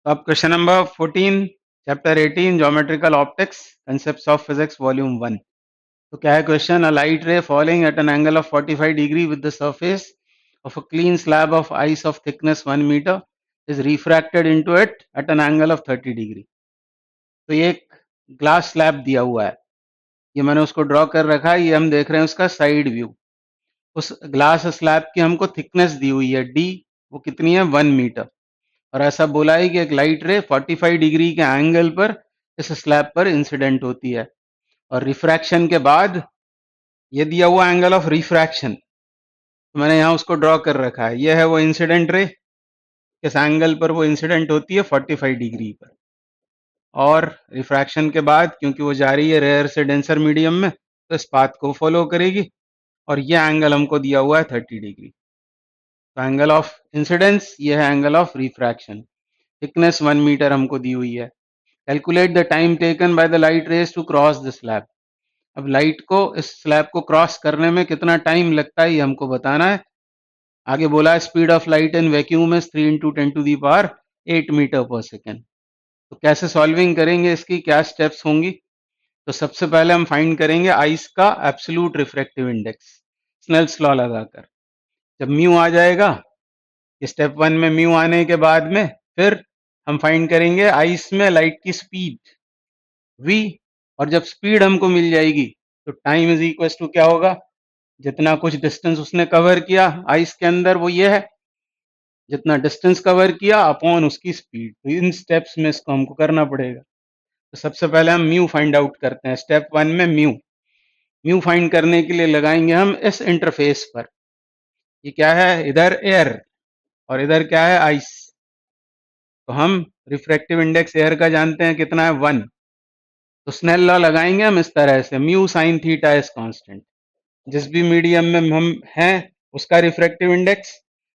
अब question number 14 chapter 18 geometrical optics concepts of physics volume 1। तो क्या है क्वेश्चन? अ लाइट रे falling eight an angle of 45 degree with the surface of a clean slab of ice of thickness 1 meter is refracted into it at an angle of 30 degree. तो ये एक glass slab दिया हुआ है, ये मैंने उसको ड्रॉ कर रखा है। ये हम देख रहे हैं उसका साइड व्यू। उस ग्लास स्लैब की हमको थिकनेस दी हुई है डी, वो कितनी है 1 मीटर। और ऐसा बोला है कि एक लाइट रे 45 डिग्री के एंगल पर इस स्लैब पर इंसिडेंट होती है, और रिफ्रैक्शन के बाद ये दिया हुआ एंगल ऑफ रिफ्रैक्शन, तो मैंने यहाँ उसको ड्रॉ कर रखा है। ये है वो इंसिडेंट रे, किस एंगल पर वो इंसिडेंट होती है 45 डिग्री पर। और रिफ्रैक्शन के बाद क्योंकि वो जा रही है रेयर से डेंसर मीडियम में, तो इस पाथ को फॉलो करेगी, और ये एंगल हमको दिया हुआ है 30 डिग्री। तो एंगल ऑफ इंसिडेंस ये है angle of refraction. Thickness 1 metre हमको दी हुई है। Calculate the time taken by the light rays to cross the slab. अब लाइट को इस स्लैब को क्रॉस करने में कितना टाइम लगता है ये हमको बताना है। आगे बोला है speed of light in vacuum is 3 × 10⁸ metre per second. तो कैसे सॉल्विंग करेंगे, इसकी क्या स्टेप्स होंगी? तो सबसे पहले हम फाइंड करेंगे आइस का absolute refractive index Snell's law लगाकर। जब म्यू आ जाएगा, स्टेप 1 में म्यू आने के बाद में फिर हम फाइंड करेंगे आइस में लाइट की स्पीड v, और जब स्पीड हमको मिल जाएगी तो टाइम इज इक्वल टू क्या होगा, जितना कुछ डिस्टेंस उसने कवर किया आइस के अंदर वो ये है, जितना डिस्टेंस कवर किया अपॉन उसकी स्पीड। तो इन स्टेप्स में इसको हमको करना पड़ेगा। तो सबसे पहले हम म्यू फाइंड आउट करते हैं। स्टेप 1 में म्यू म्यू फाइंड करने के लिए लगाएंगे हम इस इंटरफेस पर। ये क्या है, इधर एयर और इधर क्या है आइस। तो हम रिफ्रैक्टिव इंडेक्स एयर का जानते हैं कितना है 1। तो स्नेल लॉ लगाएंगे हम इस तरह से, mu sine theta is constant. जिस भी मीडियम में हम हैं उसका रिफ्रैक्टिव इंडेक्स,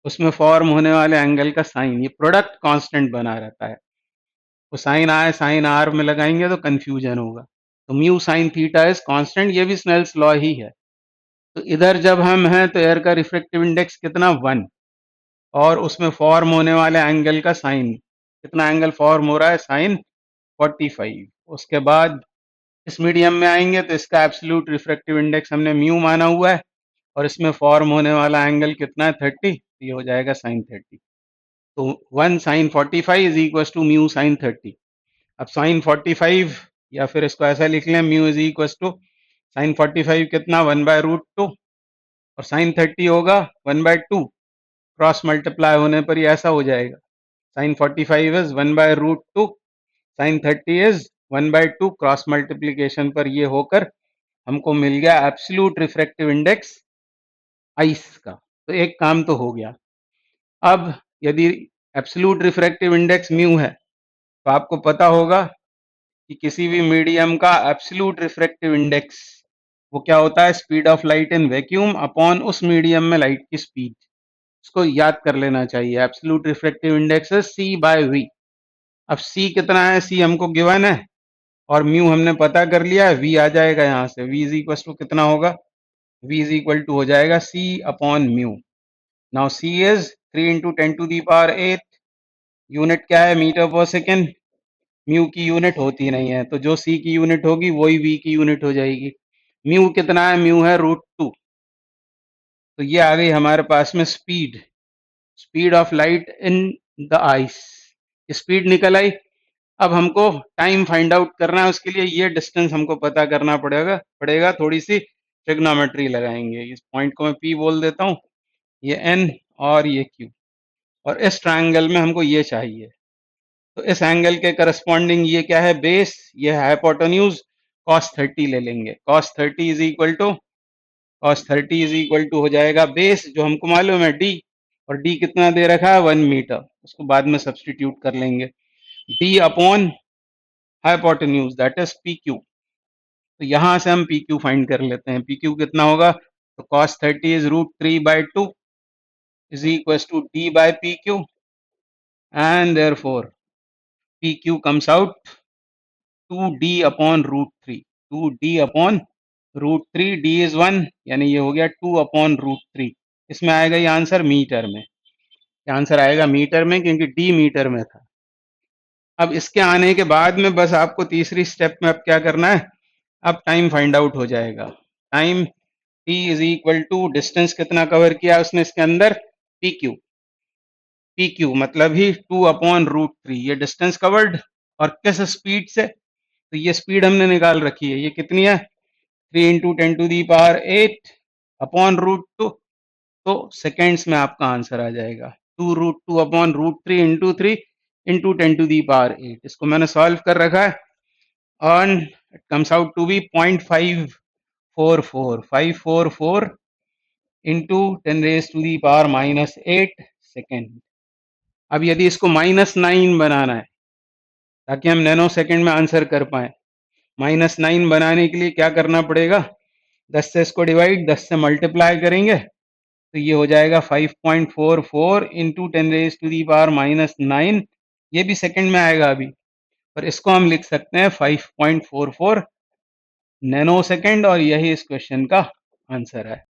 उसमें फॉर्म होने वाले एंगल का साइन, ये प्रोडक्ट कांस्टेंट बना रहता है। वो साइन आए साइन आर में लगाएंगे तो कंफ्यूजन होगा। तो mu sine theta is constant, ये भी स्नेल्स लॉ ही है। तो इधर जब हम हैं तो एयर का रिफ्रैक्टिव इंडेक्स कितना 1, और उसमें फॉर्म होने वाले एंगल का साइन, कितना एंगल फॉर्म हो रहा है साइन 45। उसके बाद इस मीडियम में आएंगे तो इसका एब्सोल्यूट रिफ्रैक्टिव इंडेक्स हमने म्यू माना हुआ है, और इसमें फॉर्म होने वाला एंगल कितना है 30, तो ये हो जाएगा साइन 30। तो 1 sine 45 is equal to mu sine 30। अब साइन 45, या फिर इसको ऐसा लिख लें, mu is equal to sine 45 कितना 1/√2, और साइन 30 होगा 1/2। क्रॉस मल्टीप्लाई होने पर ये ऐसा हो जाएगा, sine 45 is 1/√2, sine 30 is 1/2। Cross multiplication पर ये होकर हमको मिल गया एब्सोल्यूट रिफ्रैक्टिव इंडेक्स आइस का। तो एक काम तो हो गया। अब यदि एब्सोल्यूट रिफ्रैक्टिव इंडेक्स म्यू है, तो आपको पता होगा कि किसी भी मीडियम का एब्सोल्यूट रिफ्रैक्टिव इंडेक्स वो क्या होता है, speed of light in vacuum upon उस मीडियम में लाइट की स्पीड। इसको याद कर लेना चाहिए। एब्सोल्यूट रिफ्रैक्टिव इंडेक्स है c/v। अब c कितना है, c हमको गिवन है, और म्यू हमने पता कर लिया है, v आ जाएगा यहाँ से। v इज इक्वल टू कितना होगा, v इज इक्वल टू हो जाएगा c upon mu. Now c is 3 × 10⁸ unit क्या है, मीटर पर सेकेंड। म्यू की यूनिट होती नहीं है, तो जो सी की यूनिट होगी वही वी की यूनिट हो जाएगी। म्यू कितना है, म्यू है √2। तो ये आ गई हमारे पास में speed, speed of light in the ice. Speed निकल आई। अब हमको टाइम फाइंड आउट करना है, उसके लिए ये डिस्टेंस हमको पता करना पड़ेगा। थोड़ी सी ट्रिग्नोमेट्री लगाएंगे। इस पॉइंट को मैं पी बोल देता हूँ, ये एन और ये क्यू, और इस ट्रायंगल में हमको ये चाहिए। तो इस एंगल के करस्पॉन्डिंग ये क्या है, बेस, ये है हाइपोटेन्यूज। cos 30 ले लेंगे। cos 30 इज इक्वल टू हो जाएगा बेस, जो हमको मालूम है d, और d कितना दे रखा है 1 मीटर, उसको बाद में सब्सटीट्यूट कर लेंगे। d upon hypotenuse that is pq। तो यहां से हम pq फाइंड कर लेते हैं। pq कितना होगा, तो cos 30 is √3/2 is equal to d/pq, and therefore pq comes out 2d upon √3। 2d upon √3, d is 1, यानी ये हो गया 2 अपॉन √3। इसमें आएगा ये आंसर मीटर में, ये आंसर आएगा मीटर में, क्योंकि d मीटर में था। अब इसके आने के बाद में बस आपको तीसरी स्टेप में अब क्या करना है, अब टाइम फाइंड आउट हो जाएगा। Time t is equal to distance कितना कवर किया उसने इसके अंदर, पी क्यू मतलब ही 2/√3, ये डिस्टेंस कवर्ड और किस स्पीड से, तो ये स्पीड हमने निकाल रखी है, ये कितनी है 3 इंटू 10⁸ अपॉन√2, तो सेकेंड्स में आपका आंसर आ जाएगा 2√2/√3 इंटू 3 इंटू 10⁸ इसको मैंने सॉल्व कर रखा है और it comes out to be 0.544 into 10⁻⁻8 second. अब यदि इसको -9 बनाना है ताकि हम नैनो सेकेंड में आंसर कर पाए, -9 बनाने के लिए क्या करना पड़ेगा, 10 से इसको डिवाइड, 10 से मल्टीप्लाई करेंगे तो ये हो जाएगा 5.44 इंटू 10⁻⁻9, ये भी सेकंड में आएगा अभी, पर इसको हम लिख सकते हैं 5.44 नैनो सेकेंड और यही इस क्वेश्चन का आंसर है।